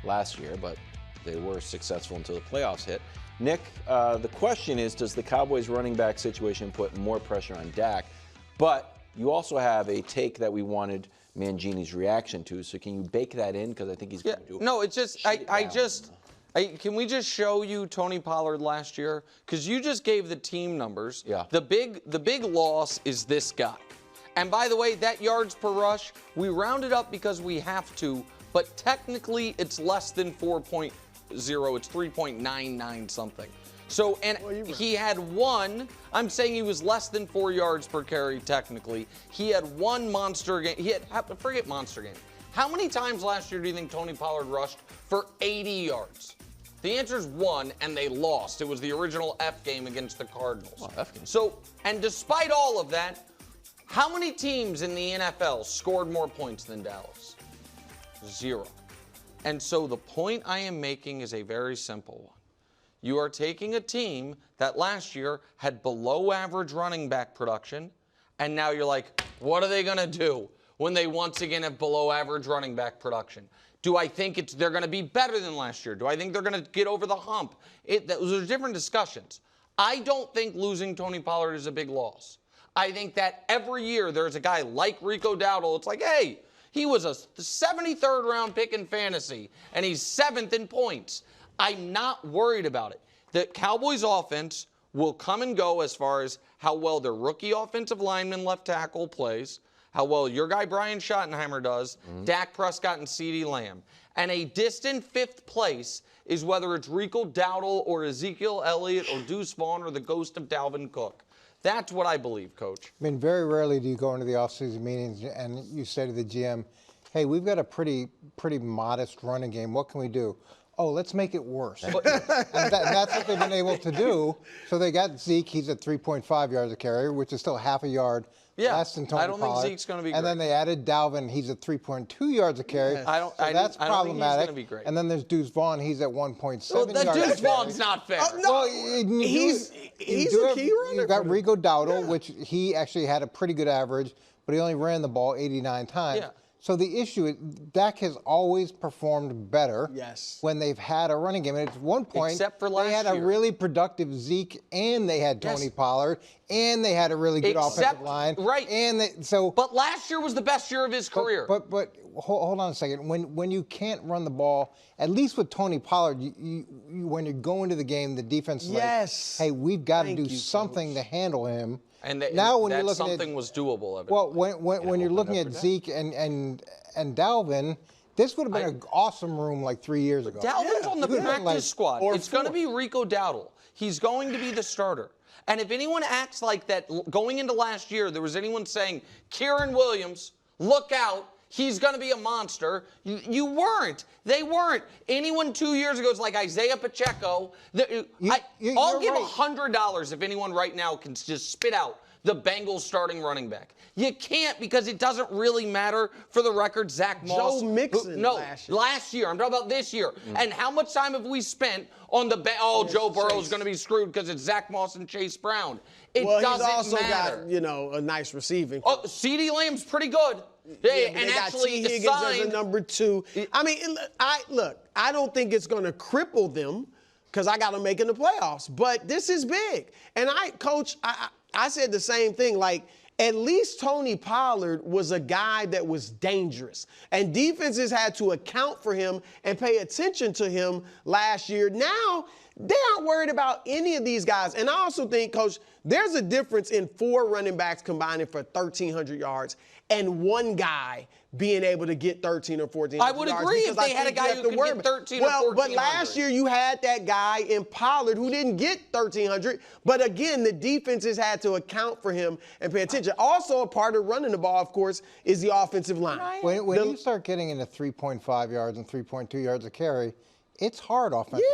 last year, but they were successful until the playoffs hit. Nick, the question is, does the Cowboys running back situation put more pressure on Dak? But you also have a take that we wanted Mangini's reaction to, so can you bake that in? Because I think he's going to do it. No, it's just, can we just show you Tony Pollard last year? Because you just gave the team numbers. Yeah. The big loss is this guy. And by the way, that yards per rush, we rounded up because we have to, but technically it's less than 4.0. It's 3.99 something. So, and he had one, I'm saying he was less than 4 yards per carry technically. He had one monster game. Forget monster game. How many times last year do you think Tony Pollard rushed for 80 yards? The answer is 1, and they lost. It was the original F game against the Cardinals. Oh, F game. So, and despite all of that, how many teams in the NFL scored more points than Dallas? 0. And so the point I am making is a very simple one. You are taking a team that last year had below average running back production, and now you're like, what are they going to do when they once again have below average running back production? Do I think they're going to be better than last year? Do I think they're going to get over the hump? Those are different discussions. I don't think losing Tony Pollard is a big loss. I think that every year there's a guy like Rico Dowdle. It's like, hey, he was a 73rd round pick in fantasy, and he's 7th in points. I'm not worried about it. The Cowboys offense will come and go as far as how well their rookie offensive lineman left tackle plays, how well your guy Brian Schottenheimer does, Dak Prescott and CeeDee Lamb. And a distant 5th place is whether it's Rico Dowdle or Ezekiel Elliott or Deuce Vaughn or the ghost of Dalvin Cook. That's what I believe, Coach. I mean, very rarely do you go into the offseason meetings and you say to the GM, hey, we've got a pretty modest running game. What can we do? Oh, let's make it worse. And that's what they've been able to do. So they got Zeke. He's at 3.5 yards a carry, which is still half a yard less than Tony Pollard. I don't think Zeke's going to be great. And then they added Dalvin. He's at 3.2 yards a carry. Yes. That's problematic. I don't think he's going to be great. And then there's Deuce Vaughn. He's at 1.7 yards. Deuce Vaughn's not fair. No, he's a key runner. You've got Rico Dowdle, which he actually had a pretty good average, but he only ran the ball 89 times. Yeah. So the issue is Dak has always performed better when they've had a running game. And at one point, except for last they had a really productive Zeke, and they had Tony Pollard, and they had a really good offensive line. Right. And but last year was the best year of his career. But hold on a second. When you can't run the ball, at least with Tony Pollard, when you go into the game, the defense is like, hey, we've got to do something to handle him. And now when you're looking something was doable. Well, when you're looking at Zeke and Dalvin, this would have been an awesome room like 3 years ago. Dalvin's on the practice squad. It's going to be Rico Dowdle. He's going to be the starter. And if anyone acts like that going into last year, there was anyone saying, Kieran Williams, look out. He's going to be a monster. You weren't. They weren't. Anyone 2 years ago is like Isaiah Pacheco. I'll give $100 if anyone right now can just spit out the Bengals starting running back. You can't, because it doesn't really matter. For the record, Zach Moss. Joe Mixon last year. I'm talking about this year. And how much time have we spent on Joe Burrow's going to be screwed because it's Zach Moss and Chase Brown. It doesn't he's also matter. got, a nice receiving. Oh, CeeDee Lamb's pretty good. And actually, Higgins as a number 2. I mean, I don't think it's going to cripple them because I got them making the playoffs. But this is big. And Coach, I said the same thing. Like, at least Tony Pollard was a guy that was dangerous. And defenses had to account for him and pay attention to him last year. Now, they aren't worried about any of these guys. And I also think, Coach, there's a difference in 4 running backs combining for 1,300 yards and one guy being able to get 13 or 14 yards. I would agree if they had a guy who could get 13 or 14. But last year you had that guy in Pollard who didn't get 1,300. But again, the defenses had to account for him and pay attention. Also, a part of running the ball, of course, is the offensive line. When you start getting into 3.5 yards and 3.2 yards a carry, it's hard offensively.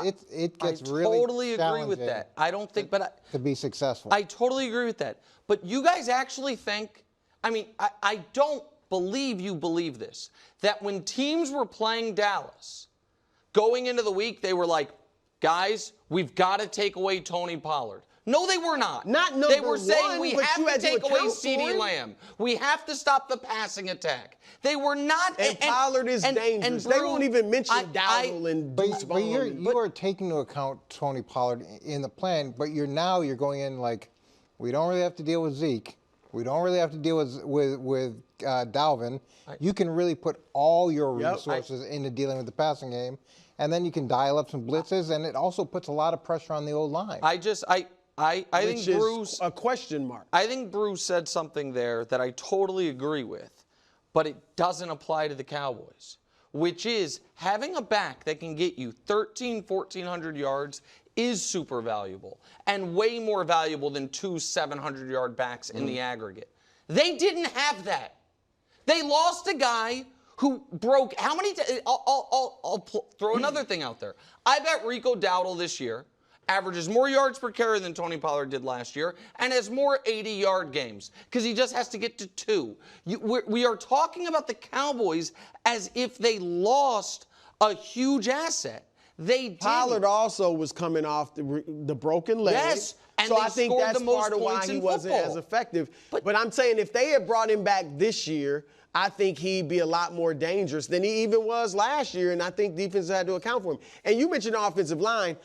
Yeah. It gets really I totally agree with that. I don't think, to be successful. I totally agree with that. But you guys actually think, I don't believe you believe this, that when teams were playing Dallas, going into the week, they were like, guys, we've got to take away Tony Pollard. No, they were not. Not number They were saying one, we but have you to had to take away account for CeeDee it. Lamb. We have to stop the passing attack. They were not. And Pollard is dangerous. They won't even mention Dalvin and Deuce But you are taking into account Tony Pollard in the plan, but you're going in like, we don't really have to deal with Zeke. We don't really have to deal with Dalvin. You can really put all your resources into dealing with the passing game, and then you can dial up some blitzes, and it also puts a lot of pressure on the old line. I think Bruce, a question mark. I think Bruce said something there that I totally agree with, but it doesn't apply to the Cowboys, which is having a back that can get you 1,400 yards is super valuable and way more valuable than 2 700-yard backs in the aggregate. They didn't have that. They lost a guy who broke how many I'll throw another thing out there. I bet Rico Dowdle this year averages more yards per carry than Tony Pollard did last year and has more 80-yard games because he just has to get to 2. We are talking about the Cowboys as if they lost a huge asset. They did. Pollard also was coming off the broken leg. Yes, and so they I think scored that's the most part of why points he in wasn't football. as effective. But I'm saying if they had brought him back this year, I think he'd be a lot more dangerous than he even was last year, and I think defenses had to account for him. And you mentioned the offensive line.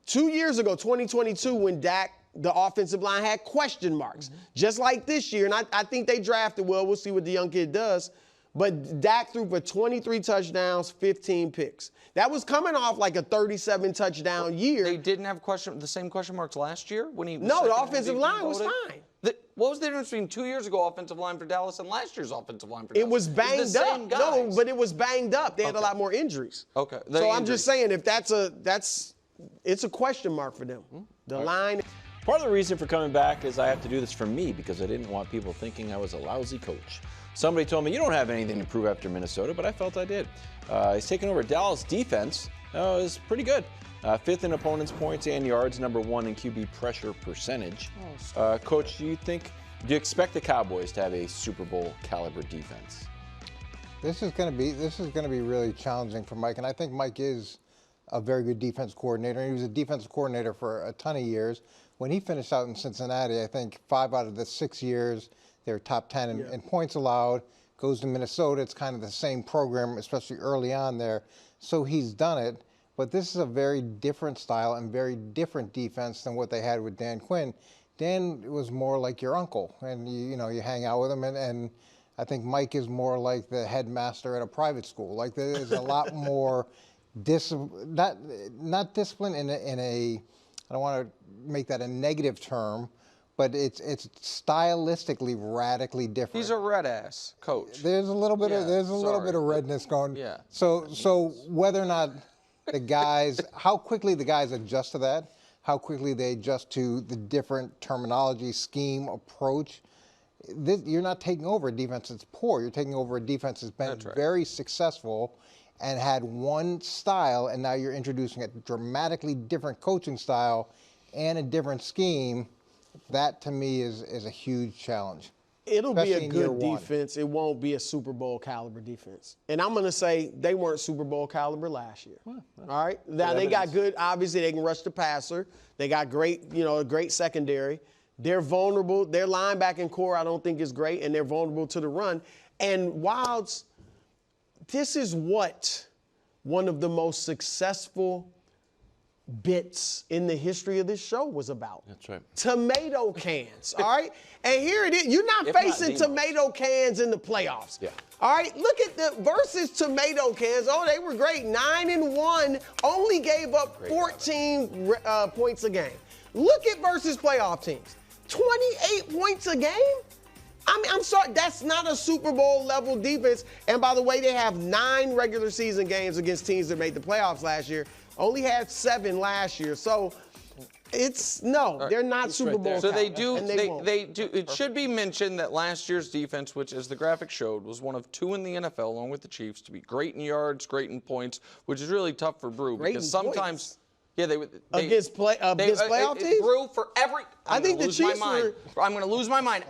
2 years ago, 2022, when the offensive line had question marks, just like this year, and I think they drafted well. We'll see what the young kid does. But Dak threw for 23 touchdowns, 15 picks. That was coming off like a 37-touchdown year. They didn't have the same question marks last year when he was No, the offensive line was fine. What was the difference between 2 years ago offensive line for Dallas and last year's offensive line for Dallas? It was banged the up. same guys. No, but it was banged up. They had a lot more injuries. Okay. So I'm just saying, if it's a question mark for them. The line. Part of the reason for coming back is I have to do this for me because I didn't want people thinking I was a lousy coach. Somebody told me, you don't have anything to prove after Minnesota, but I felt I did. He's taken over Dallas defense. Is pretty good. 5th in opponents' points and yards, number 1 in QB pressure percentage. Coach, do you expect the Cowboys to have a Super Bowl caliber defense? This is going to be really challenging for Mike, and I think Mike is a very good defense coordinator. He was a defensive coordinator for a ton of years. When he finished out in Cincinnati, I think 5 out of the 6 years, they were top 10 in points allowed. Goes to Minnesota, it's kind of the same program, especially early on there. So he's done it, but this is a very different style and very different defense than what they had with Dan Quinn. Dan was more like your uncle, and you hang out with him, and I think Mike is more like the headmaster at a private school. Like there's a lot more not discipline in a I don't want to make that a negative term, but it's stylistically radically different. He's a red ass coach. There's a little bit of redness going. Yeah. So whether or not the guys, how quickly the guys adjust to that, how quickly they adjust to the different terminology, scheme, approach. You're not taking over a defense that's poor. You're taking over a defense that's been very successful and had one style, and now you're introducing a dramatically different coaching style and a different scheme. That, to me, is a huge challenge. It'll be a good defense. It won't be a Super Bowl caliber defense. And I'm going to say they weren't Super Bowl caliber last year. All right? Now, they got good. Obviously, they can rush the passer. They got a great secondary. They're vulnerable. Their linebacking core, I don't think, is great, and they're vulnerable to the run. And Wildes, this is what one of the most successful bits in the history of this show was about. That's right. Tomato cans, all right? And here it is. You're not facing tomato cans in the playoffs. Yeah. All right, look at the versus tomato cans. Oh, they were great. 9-1, only gave up 14 points a game. Look at versus playoff teams. 28 points a game? I mean, I'm sorry, that's not a Super Bowl level defense. And by the way, they have 9 regular season games against teams that made the playoffs last year. Only had 7 last year. So they're not Super Bowl. So they do. It should be mentioned that last year's defense, which as the graphic showed, was one of 2 in the NFL, along with the Chiefs, to be great in yards, great in points, which is really tough for Brew because sometimes. Yeah, they against playoff teams. Brew for every. I think the Chiefs were. I'm going to lose my mind.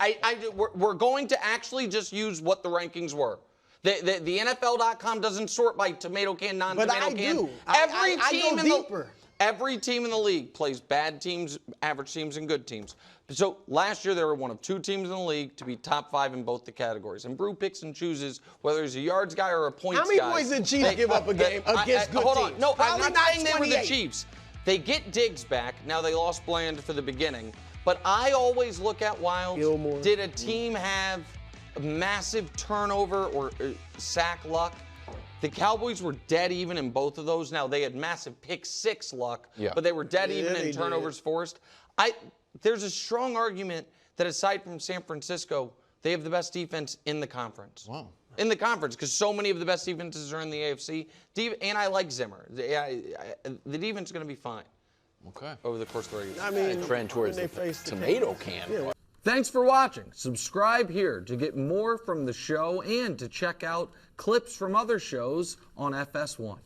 We're going to actually just use what the rankings were. The NFL.com doesn't sort by tomato can, non-tomato can. But I do. Every team I go deeper. Every team in the league plays bad teams, average teams, and good teams. So last year they were one of 2 teams in the league to be top 5 in both the categories. And Brew picks and chooses whether he's a yards guy or a points guy. How many points did Chiefs give up a game against good hold teams? on. No, Probably I'm not saying 28. they were the Chiefs. They get Diggs back. Now they lost Bland for the beginning. But I always look at Wildes. Gilmore. Did a team have a massive turnover or sack luck? The Cowboys were dead even in both of those. Now, they had massive pick 6 luck, but they were dead even in turnovers forced. There's a strong argument that aside from San Francisco, they have the best defense in the conference. Wow. In the conference, because so many of the best defenses are in the AFC. And I like Zimmer. The defense is going to be fine. Okay. Over the course of the regular I season. mean, Trend towards the tomato can. Yeah. Thanks for watching. Subscribe here to get more from the show and to check out clips from other shows on FS1.